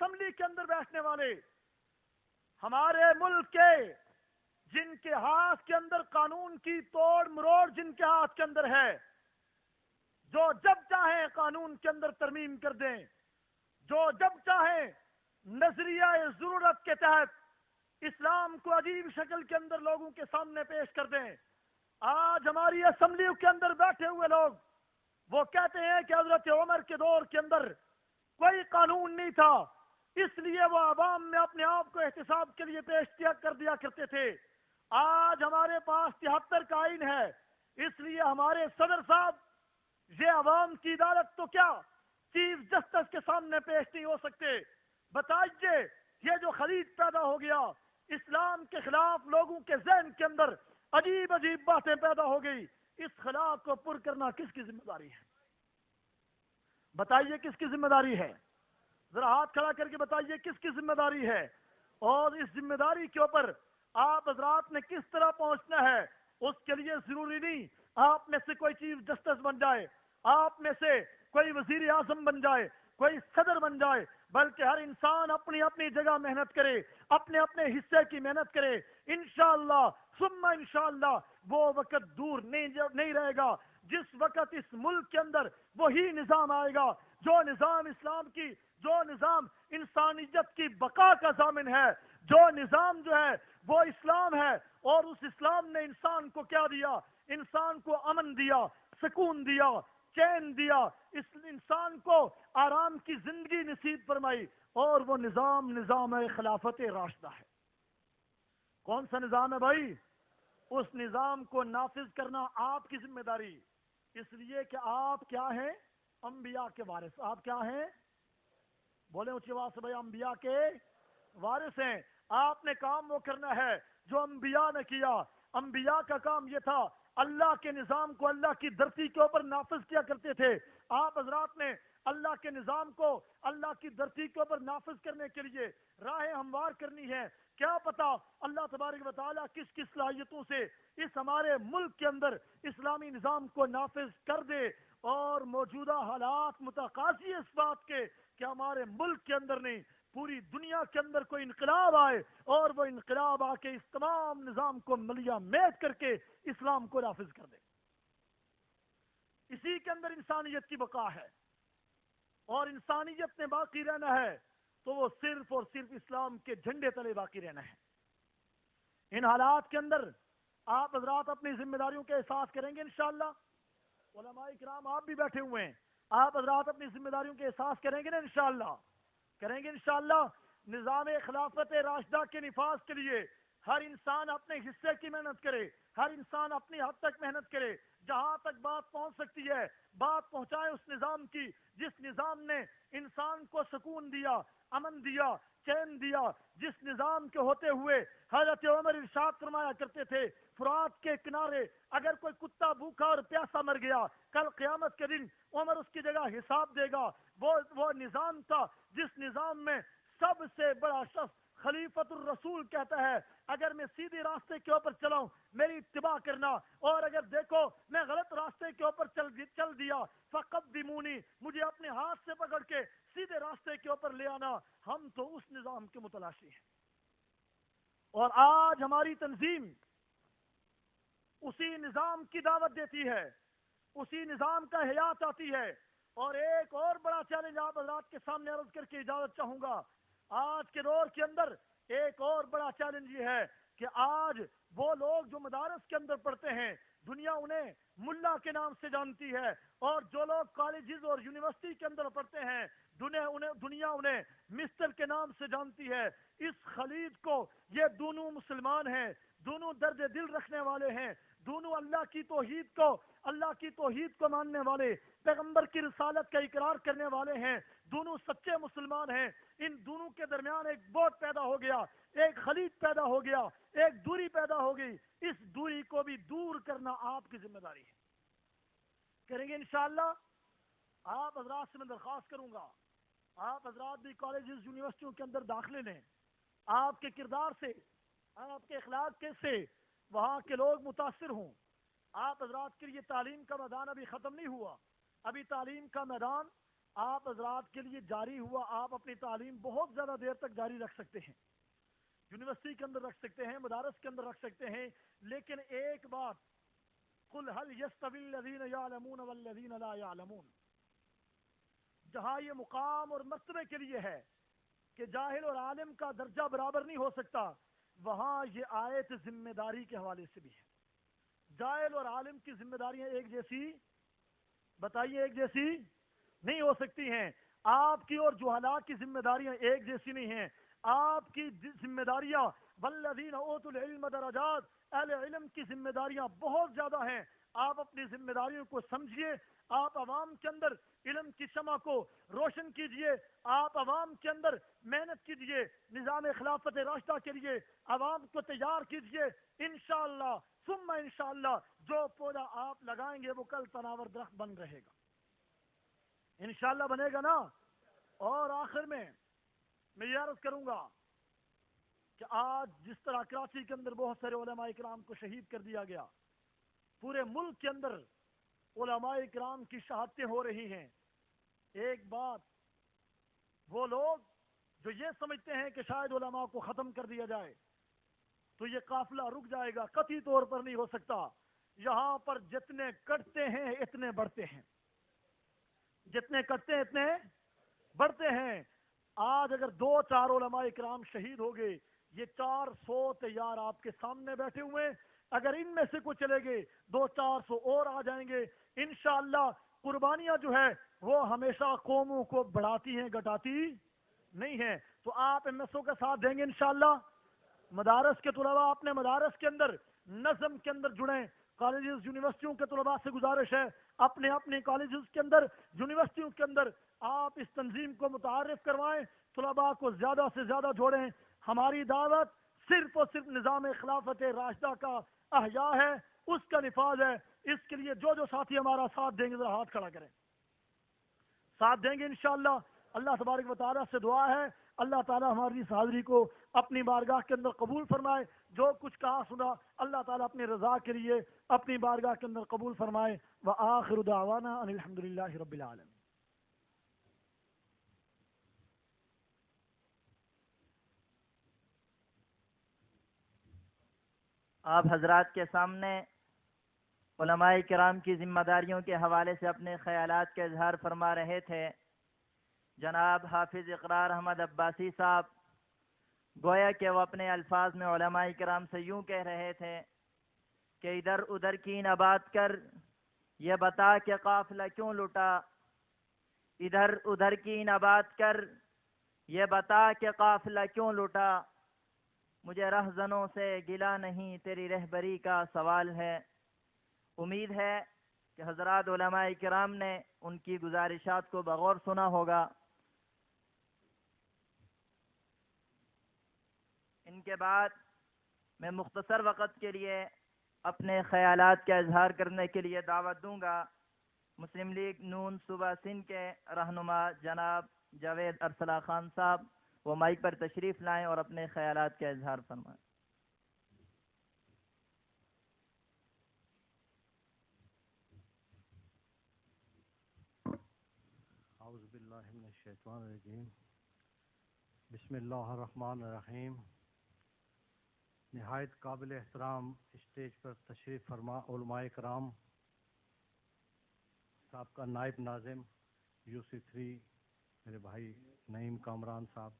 Assembly کے اندر بیٹھنے والے، ہمارے ملک کے جن کے ہاتھ کے اندر قانون کی توڑ مروڑ جن کے ہاتھ کے اندر ہے، جو جب چاہیں قانون کے اندر ترمیم کر دیں، جو جب چاہیں نظریہ ضرورت کے تحت اسلام کو عجیب شکل کے اندر لوگوں کے سامنے پیش کر دیں۔ آج ہماری اسمبلیوں کے اندر بیٹھے ہوئے لوگ وہ کہتے ہیں کہ حضرت عمر کے دور کے اندر کوئی قانون نہیں تھا، اس لیے وہ عوام میں اپنے آپ کو احتساب کے لیے پیش کر دیا کرتے تھے۔ آج ہمارے پاس 73 کا آئین ہے، اس لیے ہمارے صدر صاحب یہ عوام کی عدالت تو کیا چیف جسٹس کے سامنے پیش نہیں ہو سکتے۔ بتائیے یہ جو خليط پیدا ہو گیا، اسلام کے خلاف لوگوں کے ذہن کے اندر عجیب عجیب باتیں پیدا ہو گئی، اس خلا کو پر کرنا کس کی ذمہ داری ہے؟ بتائیے کس کی ذمہ داری ہے؟ ذرا ہاتھ کھڑا کر کے بتائیے کس کی ذمہ داری ہے؟ اور اس ذمہ داری کے اوپر آپ حضرات نے کس طرح پہنچنا ہے؟ اس کے لیے ضروری نہیں آپ میں سے کوئی چیف جسٹس بن جائے، آپ میں سے کوئی وزیر اعظم بن جائے، کوئی صدر بن جائے، بلکہ ہر انسان اپنی اپنی جگہ محنت کرے، اپنے اپنے حصے کی محنت کرے۔ انشاءاللہ ثم انشاءاللہ وہ وقت دور نہیں رہے گا جس وقت اس ملک کے اندر وہی نظام آئے گا جو نظام اسلام کی، جو نظام انسانیت کی بقا کا ضامن ہے، جو نظام جو ہے وہ اسلام ہے، اور اس اسلام نے انسان کو کیا دیا؟ انسان کو امن دیا، سکون دیا، چین دیا، اس انسان کو آرام کی زندگی نصیب فرمائی، اور وہ نظام خلافت راشدہ ہے۔ کون سا نظام ہے بھائی؟ اس نظام کو نافذ کرنا آپ کی ذمہ داری، اس لیے کہ آپ کیا ہیں؟ انبیاء کے وارث۔ آپ کیا ہیں؟ بولے اونچی آواز سے بھائی، انبیاء کے وارث ہیں۔ آپ نے کام وہ کرنا ہے جو انبیاء نے کیا۔ انبیاء کا کام یہ تھا، اللہ کے نظام کو اللہ کی دھرتی کے اوپر نافذ کیا کرتے تھے۔ آپ حضرات نے اللہ کے نظام کو اللہ کی دھرتی کے اوپر نافذ کرنے کے لیے راہیں ہموار کرنی ہے۔ کیا پتا اللہ تبارک و تعالیٰ کس کس صلاحیتوں سے اس ہمارے ملک کے اندر اسلامی نظام کو نافذ کر دے، اور موجودہ حالات متقاضی اس بات کے کہ ہمارے ملک کے اندر نہیں پوری دنیا کے اندر کوئی انقلاب آئے، اور وہ انقلاب آ کے اس تمام نظام کو ملیہ میٹ کر کے اسلام کو نافذ کر دے۔ اسی کے اندر انسانیت کی بقا ہے، اور انسانیت نے باقی رہنا ہے تو وہ صرف اور صرف اسلام کے جھنڈے تلے باقی رہنا ہے۔ ان حالات کے اندر آپ حضرات اپنی ذمہ داریوں کے احساس کریں گے انشاءاللہ۔ علماء کرام آپ بھی بیٹھے ہوئے ہیں، آپ حضرات اپنی ذمہ داریوں کے احساس کریں گے نا انشاءاللہ؟ کریں گے انشاءاللہ۔ نظام خلافت راشدہ کے نفاذ کے لیے ہر انسان اپنے حصے کی محنت کرے، ہر انسان اپنی حد تک محنت کرے، جہاں تک بات پہنچ سکتی ہے بات پہنچائے اس نظام کی جس نظام نے انسان کو سکون دیا، امن دیا، چین دیا، جس نظام کے ہوتے ہوئے حضرت عمر ارشاد فرمایا کرتے تھے، فرات کے کنارے اگر کوئی کتا بھوکا اور پیاسا مر گیا، کل قیامت کے دن عمر اس کی جگہ حساب دے گا۔ وہ نظام تھا جس نظام میں سب سے بڑا شخص خلیفۃ الرسول کہتا ہے اگر میں سیدھے راستے کے اوپر چلاؤں میری اتباع کرنا، اور اگر دیکھو میں غلط راستے کے اوپر چل دیا فقدمونی، مجھے اپنے ہاتھ سے پکڑ کے سیدھے راستے کے اوپر لے آنا۔ ہم تو اس نظام کے متلاشی ہیں، اور آج ہماری تنظیم اسی نظام کی دعوت دیتی ہے، اسی نظام کا حیات چاہتی ہے۔ اور ایک اور بڑا چیلنج آپ حضرات کے سامنے عرض کر کے اجازت چاہوں گا۔ آج کے دور کے اندر ایک اور بڑا چیلنج یہ ہے کہ آج وہ لوگ جو مدارس کے اندر پڑھتے ہیں دنیا انہیں ملا کے نام سے جانتی ہے، اور جو لوگ کالجز اور یونیورسٹی کے اندر پڑھتے ہیں دنیا انہیں مسٹر کے نام سے جانتی ہے۔ اس خليط کو یہ دونوں مسلمان ہیں، دونوں درد دل رکھنے والے ہیں، دونوں اللہ کی توحید کو ماننے والے، پیغمبر کی رسالت کا اقرار کرنے والے ہیں، دونوں سچے مسلمان ہیں۔ ان دونوں کے درمیان ایک بوٹ پیدا ہو گیا، ایک خليط پیدا ہو گیا، ایک دوری پیدا ہو گئی۔ اس دوری کو بھی دور کرنا آپ کی ذمہ داری ہے۔ کریں گے انشاءاللہ؟ آپ حضرات سے میں درخواست کروں گا، آپ حضرات بھی کالجز یونیورسٹیوں کے اندر داخلے لیں، آپ کے کردار سے، آپ کے اخلاق سے وہاں کے لوگ متاثر ہوں۔ آپ حضرات کے لیے تعلیم کا میدان ابھی ختم نہیں ہوا، ابھی تعلیم کا میدان آپ حضرات کے لیے جاری ہوا، آپ اپنی تعلیم بہت زیادہ دیر تک جاری رکھ سکتے ہیں، یونیورسٹی کے اندر رکھ سکتے ہیں، مدارس کے اندر رکھ سکتے ہیں، لیکن ایک بات، قل هل يستوي الذين يعلمون والذين لا يعلمون، جہاں یہ مقام اور مرتبے کے لیے ہے کہ جاہل اور عالم کا درجہ برابر نہیں ہو سکتا، وہاں یہ آیت ذمہ داری کے حوالے سے بھی ہے۔ جاہل اور عالم کی ذمہ داریاں ایک جیسی، بتائیے ایک جیسی نہیں ہو سکتی ہیں۔ آپ کی اور جہلاء کی ذمہ داریاں ایک جیسی نہیں ہیں۔ آپ کی ذمہ داریاں والذین اوتوا العلم درجات، اہل علم کی ذمہ داریاں بہت زیادہ ہیں۔ آپ اپنی ذمہ داریوں کو سمجھیے، آپ عوام کے اندر علم کی شمع کو روشن کیجئے، آپ عوام کے اندر محنت کیجئے، نظام خلافت راشدہ کے لیے عوام کو تیار کیجئے۔ انشاءاللہ ثم انشاءاللہ جو پودا آپ لگائیں گے وہ کل تناور درخت بن رہے گا، انشاءاللہ بنے گا نا۔ اور آخر میں یہ عرض کروں گا کہ آج جس طرح کراچی کے اندر بہت سارے علماء کرام کو شہید کر دیا گیا، پورے ملک کے اندر علماء کرام کی شہادتیں ہو رہی ہیں، ایک بات، وہ لوگ جو یہ سمجھتے ہیں کہ شاید علماء کو ختم کر دیا جائے تو یہ قافلہ رک جائے گا، قطعی طور پر نہیں ہو سکتا۔ یہاں پر جتنے کٹتے ہیں اتنے بڑھتے ہیں، جتنے کٹتے ہیں اتنے بڑھتے ہیں۔ آج اگر 2-4 علماء کرام شہید ہو گئے، یہ 400 تیار آپ کے سامنے بیٹھے ہوئے، اگر ان میں سے کوئی چلے گئے 200-400 اور آ جائیں گے انشاءاللہ۔ قربانیاں جو ہے وہ ہمیشہ قوموں کو بڑھاتی ہیں، گھٹاتی نہیں ہیں۔ تو آپ MSO کا ساتھ دیں گے انشاءاللہ۔ مدارس کے طلباء اپنے مدارس کے اندر نظم کے اندر جڑیں، کالجز یونیورسٹیوں کے طلباء سے گزارش ہے اپنے اپنے کالجز کے اندر یونیورسٹیوں کے اندر آپ اس تنظیم کو متعارف کروائیں، طلباء کو زیادہ سے زیادہ جوڑیں۔ ہماری دعوت صرف اور صرف نظام خلافت راشدہ کا احیاء ہے، اس کا نفاذ ہے۔ اس کے لیے جو ساتھی ہمارا ساتھ دیں گے ذرا ہاتھ کھڑا کریں، ساتھ دیں گے انشاءاللہ۔ اللہ تبارک و تعالیٰ سے دعا ہے اللہ تعالیٰ ہماری اس حاضری کو اپنی بارگاہ کے اندر قبول فرمائے، جو کچھ کہا سنا اللہ تعالیٰ اپنی رضا کے لیے اپنی بارگاہ کے اندر قبول فرمائے۔ وآخر دعوانا ان الحمدللہ رب العالمین۔ آپ حضرات کے سامنے علماء کرام کی ذمہ داریوں کے حوالے سے اپنے خیالات کا اظہار فرما رہے تھے جناب حافظ اقرار احمد عباسی صاحب، گویا کہ وہ اپنے الفاظ میں علماء کرام سے یوں کہہ رہے تھے کہ ادھر ادھر کی نہ بات کر، یہ بتا کہ قافلہ کیوں لٹا، ادھر ادھر کی نہ بات کر، یہ بتا کہ قافلہ کیوں لٹا، مجھے رہزنوں سے گلہ نہیں تیری رہبری کا سوال ہے۔ امید ہے کہ حضرات علماء کرام نے ان کی گزارشات کو بغور سنا ہوگا۔ ان کے بعد میں مختصر وقت کے لیے اپنے خیالات کا اظہار کرنے کے لیے دعوت دوں گا مسلم لیگ نون صوبہ سندھ کے رہنما جناب جاوید ارسلہ خان صاحب، وہ مائک پر تشریف لائیں اور اپنے خیالات کا اظہار فرمائیں۔ اعوذ باللہ من الشیطان الرجیم، بسم اللہ الرحمن الرحیم۔ نہایت قابل احترام اسٹیج پر تشریف فرما علماء کرام، سابقہ نائب ناظم UC3 میرے بھائی نعیم کامران صاحب،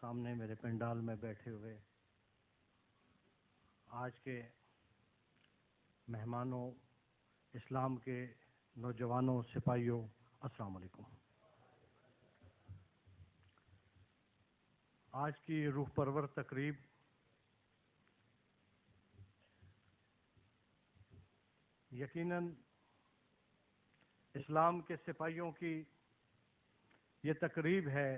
سامنے میرے پنڈال میں بیٹھے ہوئے آج کے مہمانوں، اسلام کے نوجوانوں، سپاہیوں، السلام علیکم۔ آج کی روح پرور تقریب یقیناً اسلام کے سپاہیوں کی یہ تقریب ہے،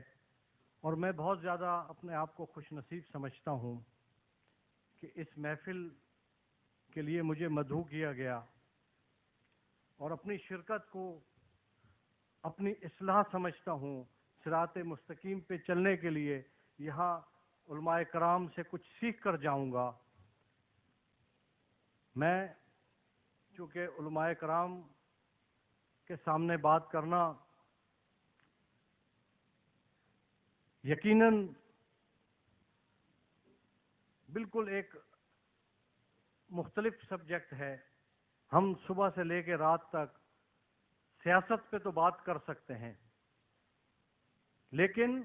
اور میں بہت زیادہ اپنے آپ کو خوش نصیب سمجھتا ہوں کہ اس محفل کے لیے مجھے مدعو کیا گیا، اور اپنی شرکت کو اپنی اصلاح سمجھتا ہوں۔ صراط مستقیم پہ چلنے کے لیے یہاں علماء کرام سے کچھ سیکھ کر جاؤں گا۔ میں چونکہ علماء کرام کے سامنے بات کرنا یقیناً بالکل ایک مختلف سبجیکٹ ہے. ہم صبح سے لے کے رات تک سیاست پہ تو بات کر سکتے ہیں، لیکن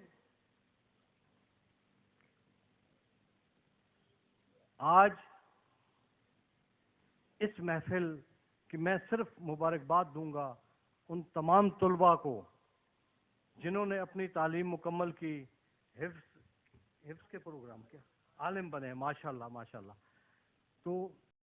آج اس محفل کی میں صرف مبارکباد دوں گا ان تمام طلباء کو جنہوں نے اپنی تعلیم مکمل کی، حفظ کے پروگرام کیا عالم بنے، ماشاءاللہ ماشاءاللہ. تو